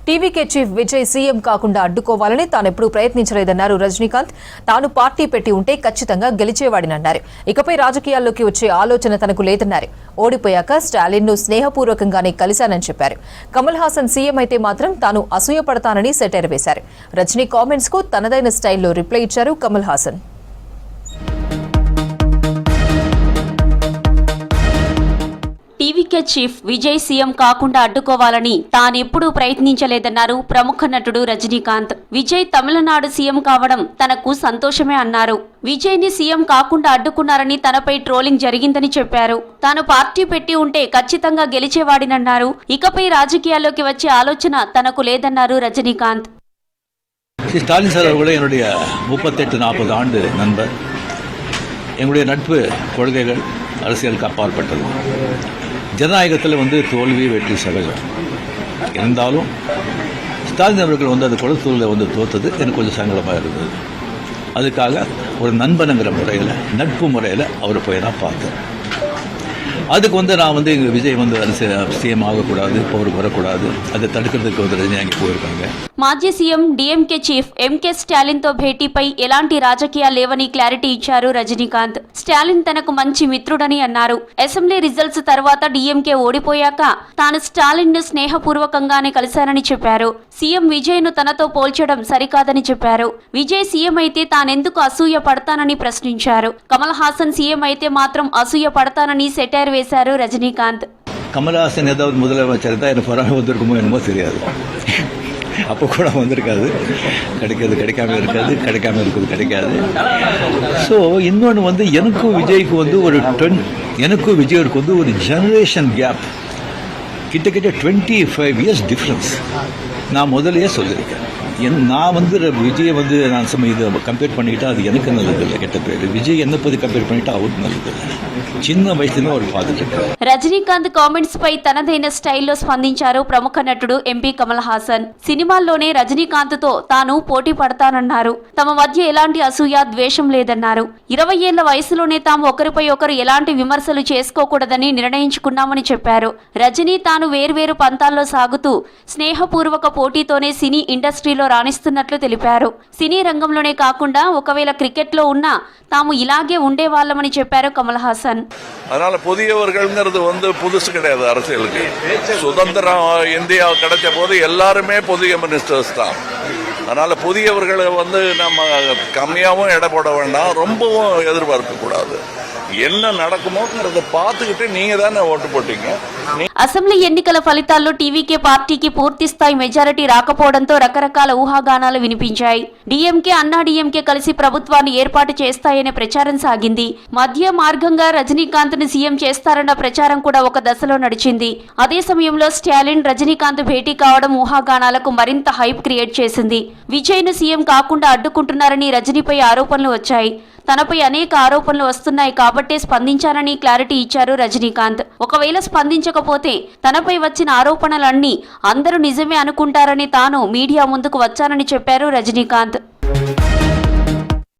TVK chief Vijay CM కాకుండా అడ్డుకోవాలని తానెప్పుడూ ప్రయత్నించలేదన్నారు రజనీకాంత్. తాను party పెట్టి ఉంటే ఖచ్చితంగా గెలిచేవాడినన్నారు. ఇకపై రాజకీయాల్లోకి వచ్చే ఆలోచన తనకు లేదన్నారు. ఓడిపోయాక స్టాలిన్ను స్నేహపూర్వకంగానే కలిశానని చెప్పారు. కమల్ హాసన్ సీఎం అయితే మాత్రం తాను అసూయపడతానని సెటైర్ వేశారు. రజనీ కామెంట్స్ కు తనదైన స్టైల్లో రిప్లై ఇచ్చారు Kamal Haasan. TVK chief Vijay CM కాకుండా అడ్డుకోవాలని తానెప్పుడూ ప్రయత్నించలేదన్నారు ప్రముఖ నటుడు రజనీకాంత్. విజయ్ తమిళనాడు సీఎం కావడం తనకు సంతోషమే అన్నారు. విజయ్ ని సీఎం కాకుండా అడ్డుకున్నారని తనపై ట్రోలింగ్ జరిగిందని చెప్పారు. తాను పార్టీ పెట్టి ఉంటే ఖచ్చితంగా గెలిచేవాడినన్నారు. ఇకపై రాజకీయాల్లోకి వచ్చే ఆలోచన తనకు లేదన్నారు రజనీకాంత్. ஸ்டாலின் சார் அவர்களே என்னுடைய 38-40 ஆண்டு நண்பர். எங்களுடைய நட்பு கொள்கைகள் அரசியலுக்கு அப்பாற்பட்டது. ஜனநாயகத்தில் தோல்வி வெற்றி சகஜம். இருந்தாலும் ஸ்டாலின் அவர்கள் அந்த கொடுத்தூரில் தோத்தது எனக்கு கொஞ்சம் சங்கடமாக இருந்தது. அதுக்காக ஒரு நண்பனுங்கிற முறையில் நட்பு முறையில் அவரை போய் நான் பார்த்தேன். அதுக்கு நான் எங்கள் விஜய் சிஎம் ஆகக்கூடாது, பவர் வரக்கூடாது, அதை தடுக்கிறதுக்கு ரஜினி அங்கே போயிருக்காங்க. మాజీ సీఎం డీఎంకే చీఫ్ ఎంకే స్టాలిన్ తో భేటీపై ఎలాంటి రాజకీయాలు లేవని క్లారిటీ ఇచ్చారు రజనీకాంత్. స్టాలిన్ తనకు మంచి మిత్రుడని అన్నారు. అసెంబ్లీ రిజల్ట్స్ తర్వాత డీఎంకే ఓడిపోయాక తాను స్టాలిన్ ను స్నేహపూర్వకంగానే కలిశానని చెప్పారు. సీఎం విజయ్ ను తనతో పోల్చడం సరికాదని చెప్పారు. విజయ్ సీఎం అయితే తానెందుకు అసూయ పడతానని ప్రశ్నించారు. కమల్ హాసన్ సీఎం అయితే మాత్రం అసూయ పడతానని సెటైర్ వేశారు రజనీకాంత్. కమల్ హాసన్ ஏதாவது முதலமைச்சர் தான் எனக்கு பரவாயில்ல வந்திருக்குமோ என்னமோ தெரியாது. அப்போ கூட வந்திருக்காது. கிடைக்காது, கிடைக்காம இருக்காது, கிடைக்காம இருக்குது, கிடைக்காது. ஸோ இன்னொன்று எனக்கும் விஜய்க்கு எனக்கும் விஜய்க்கு ஒரு ஜெனரேஷன் கேப், கிட்டத்தட்ட 25 இயர்ஸ் டிஃப்ரென்ஸ். நான் முதலையே சொல்லியிருக்கேன். நான் விஜயை நான் இதை கம்பேர் பண்ணிக்கிட்டா அது எனக்கு நல்லதில்லை, கெட்ட பேர். விஜய் என்ன பற்றி கம்பேர் பண்ணிட்டா அவருக்கு நல்லதில்லை. చిన్న వయసులో వాడు బాధించారు. రజనీకాంత్ కామెంట్స్ పై తనదైన స్టైల్లో స్పందించారు ప్రముఖ నటుడు ఎంపీ కమల్ హాసన్. సినిమాల్లోనే రజనీకాంత్ తో తాను పోటీ పడతానన్నారు. తమ మధ్య ఎలాంటి అసూయ, ద్వేషం లేదన్నారు. 20 ఏళ్ల వయసులోనే తాము ఒకరిపై ఒకరు ఎలాంటి విమర్శలు చేసుకోకూడదని నిర్ణయించుకున్నామని చెప్పారు. రజనీ తాను వేర్వేరు పంతాల్లో సాగుతూ స్నేహపూర్వక పోటీతోనే సినీ ఇండస్ట్రీలో రాణిస్తున్నట్లు తెలిపారు. సినీ రంగంలోనే కాకుండా ఒకవేళ క్రికెట్ లో ఉన్నా తాము ఇలాగే ఉండేవాళ్లమని చెప్పారు కమల్ హాసన్. அதனால புதியவர்கள்ங்கிறது புதுசு கிடையாது அரசியலுக்கு. சுதந்திரம் இந்தியா கிடைச்ச போது எல்லாருமே புதிய மினிஸ்டர்ஸ் தான். அதனால புதியவர்களை நம்ம கம்மியாகவும் எடை போட வேண்டாம், ரொம்பவும் எதிர்பார்க்க கூடாது. என்ன நடக்குமோங்கிறத பார்த்துக்கிட்டு நீங்க தானே ஓட்டு போட்டீங்க. అసెంబ్లీ ఎన్నికల ఫలితాల్లో టీవీకే పార్టీకి పూర్తి స్థాయి మెజారిటీ రాకపోవడంతో రకరకాల ఊహాగానాలు వినిపించాయి. డీఎంకే, అన్నా డీఎంకే కలిసి ప్రభుత్వాన్ని ఏర్పాటు చేస్తాయనే ప్రచారం సాగింది. మధ్య మార్గంగా రజనీకాంత్ ని సీఎం చేస్తారన్న ప్రచారం కూడా ఒక దశలో నడిచింది. అదే సమయంలో స్టాలిన్, రజనీకాంత్ భేటీ కావడం ఊహాగానాలకు మరింత హైప్ క్రియేట్ చేసింది. విజయ్ ను సీఎం కాకుండా అడ్డుకుంటున్నారని రజనీపై ఆరోపణలు వచ్చాయి. తనపై అనేక ఆరోపణలు వస్తున్నాయి కాబట్టే స్పందించారని క్లారిటీ ఇచ్చారు రజనీకాంత్. ఒకవేళ స్పందించకపోతే తనపై వచ్చిన ఆరోపణలన్నీ అందరూ నిజమే అనుకుంటారని తాను మీడియా ముందుకు వచ్చానని చెప్పారు రజనీకాంత్.